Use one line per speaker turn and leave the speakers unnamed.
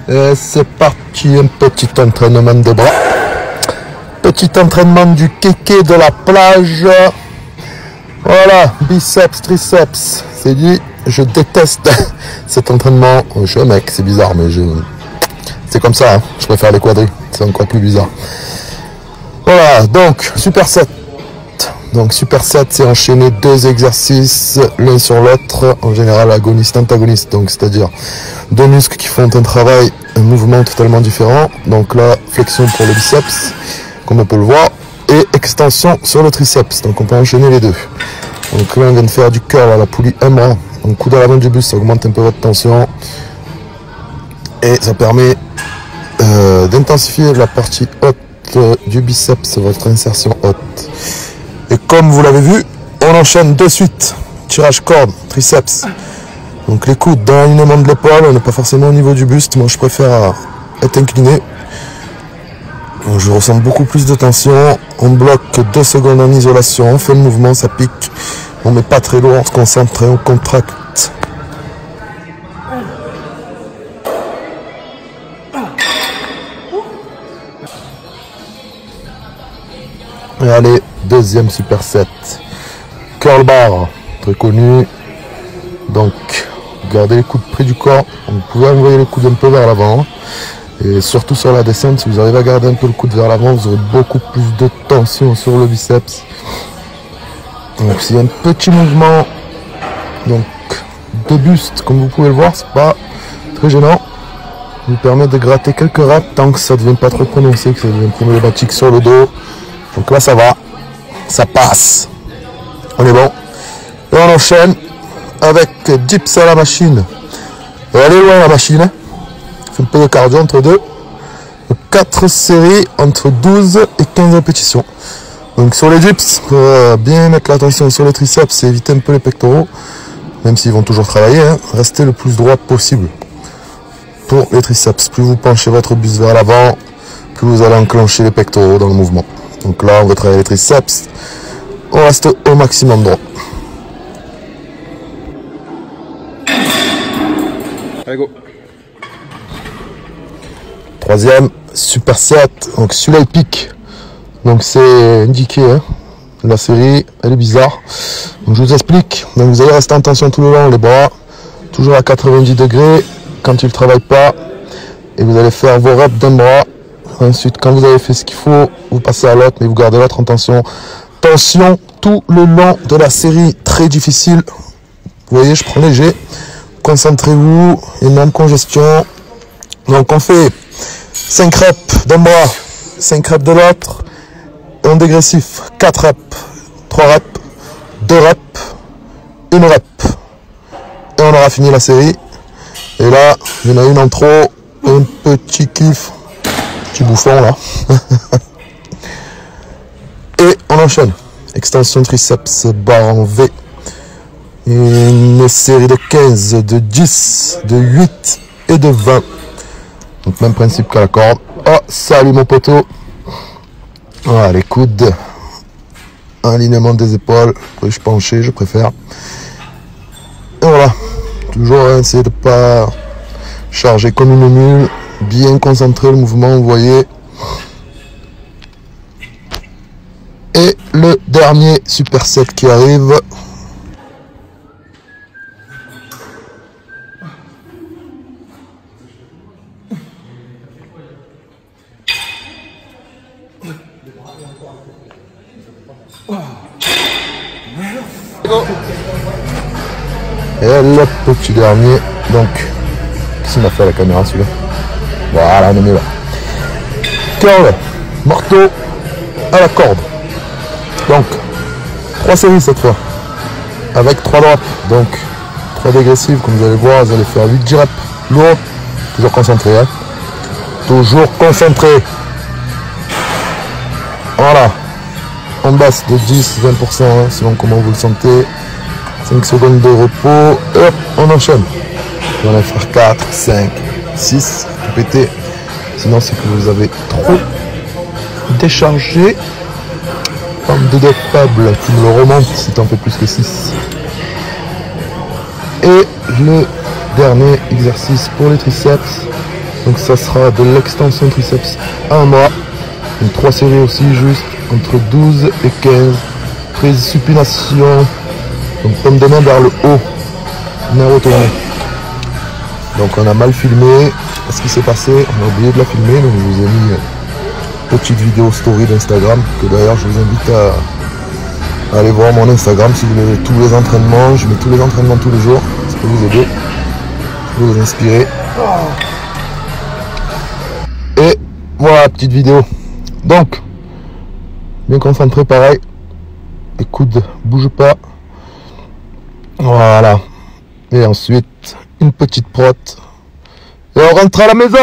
Et c'est parti, un petit entraînement de bras. Petit entraînement du kéké de la plage. Voilà, biceps, triceps. C'est dit, je déteste cet entraînement. Je suis un mec, c'est bizarre, mais c'est comme ça. Hein. Je préfère les quadris, c'est encore plus bizarre. Voilà, donc, superset. Donc, superset, c'est enchaîner 2 exercices l'un sur l'autre, en général agoniste-antagoniste. Donc, c'est-à-dire 2 muscles qui font un mouvement totalement différent. Donc là, flexion pour le biceps, comme on peut le voir, et extension sur le triceps. Donc, on peut enchaîner les 2. Donc là, on vient de faire du curl à la poulie un bras. Donc, coude à l'avant du buste, ça augmente un peu votre tension. Et ça permet d'intensifier la partie haute du biceps, votre insertion haute. Et comme vous l'avez vu, on enchaîne de suite. Tirage corde, triceps. Donc les coudes dans l'alignement de l'épaule, on n'est pas forcément au niveau du buste. Moi je préfère être incliné. Donc, je ressens beaucoup plus de tension. On bloque 2 secondes en isolation. On fait le mouvement, ça pique. On met pas très lourd, on se concentre et on contracte. Et allez, deuxième superset. Curl bar, très connu. Donc, gardez les coudes près du corps. Vous pouvez envoyer les coudes un peu vers l'avant. Et surtout sur la descente, si vous arrivez à garder un peu le coude vers l'avant, vous aurez beaucoup plus de tension sur le biceps. Donc, c'est un petit mouvement donc, de buste, comme vous pouvez le voir, c'est pas très gênant. Ça vous permet de gratter quelques reps tant que ça ne devient pas trop prononcé, que ça devient problématique sur le dos. Donc là, ça va, ça passe. On est bon. Et on enchaîne avec dips à la machine. Et allez loin la machine. Hein. Fait un peu de cardio entre 2. 4 séries entre 12 et 15 répétitions. Donc sur les dips, pour bien mettre l'attention sur les triceps et éviter un peu les pectoraux, même s'ils vont toujours travailler, hein, restez le plus droit possible. Pour les triceps, plus vous penchez votre buste vers l'avant, plus vous allez enclencher les pectoraux dans le mouvement. Donc là, on va travailler les triceps. On reste au maximum droit.
Allez, go.
Troisième, superset. Donc celui-là, il pique. Donc c'est indiqué. Hein. La série, elle est bizarre. Donc je vous explique. Donc vous allez rester en tension tout le long, les bras. Toujours à 90 degrés quand il ne travaille pas. Et vous allez faire vos reps d'un bras. Ensuite, quand vous avez fait ce qu'il faut, vous passez à l'autre, mais vous gardez l'autre en tension. Tension tout le long de la série, très difficile. Vous voyez, je prends léger. Concentrez-vous, énorme congestion. Donc on fait 5 reps d'un bras, 5 reps de l'autre. Et en dégressif, 4 reps, 3 reps, 2 reps, 1 rep. Et on aura fini la série. Et là, il y en a une en trop, un petit kiff. Petit bouffon là. Et on enchaîne. Extension triceps, barre en V. Une série de 15, de 10, de 8 et de 20. Donc même principe qu'à la corde. Oh, salut mon poteau. Voilà, les coudes. Alignement des épaules. Après je pencher, je préfère. Et voilà. Toujours essayer de ne pas charger comme une mule. Bien concentrer le mouvement, vous voyez. Et le dernier superset qui arrive. Et le petit dernier. Donc, qu'est-ce qu'il m'a fait à la caméra celui-là? Voilà, on est mieux là. Curl, marteau à la corde. Donc, 3 séries cette fois. Avec 3 drops. Donc, 3 dégressives, comme vous allez voir, vous allez faire 8 reps lourd. Toujours concentré. Hein. Toujours concentré. Voilà. On baisse de 10-20%, hein, selon comment vous le sentez. 5 secondes de repos. Et hop, on enchaîne. On va faire 4, 5, 6. Répétez. Sinon, c'est que vous avez trop déchargé. Forme de faible qui me le remonte si tu en fais plus que 6. Et le dernier exercice pour les triceps. Donc ça sera de l'extension triceps à un mois. Donc 3 séries aussi, juste entre 12 et 15. Prise supination. Donc pompe de main vers le haut. Main retournée. Donc on a mal filmé. Ce qui s'est passé, on a oublié de la filmer. Donc je vous ai mis une petite vidéo story d'Instagram. Que d'ailleurs je vous invite à aller voir mon Instagram si vous voulez tous les entraînements. Je mets tous les entraînements tous les jours. Ça peut vous aider. Ça peut vous inspirer. Et voilà, petite vidéo. Donc, bien concentré pareil. Les coudes bougent pas. Voilà. Et ensuite, une petite protte. Et on rentre à la maison.